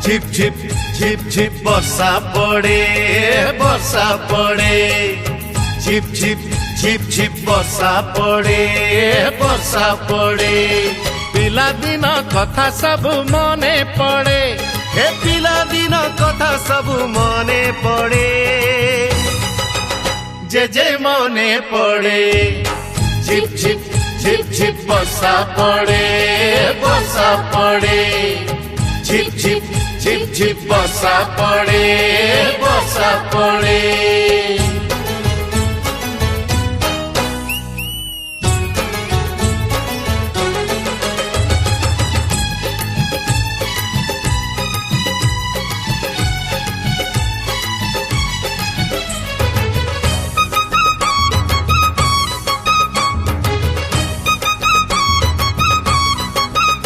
ঝিপ ঝিপ ঝিপ ঝিপ বর্ষা পড়ে বর্ষা পড়ে ঝিপ ঝিপ ঝিপ ঝিপ বর্ষা পড়ে বর্ষা পড়ে পিলাদিন কথা সবু মনে পড়ে হে পিলাদিন কথা সবু মনে পড়ে যে মনে পড়ে ঝিপ ঝিপ ঝিপ ঝিপ বর্ষা পড়ে বর্ষা পড়ে ঝিপ ঝিপ ঝিপ ঝিপ বর্ষা পড়ে বর্ষা পড়ে।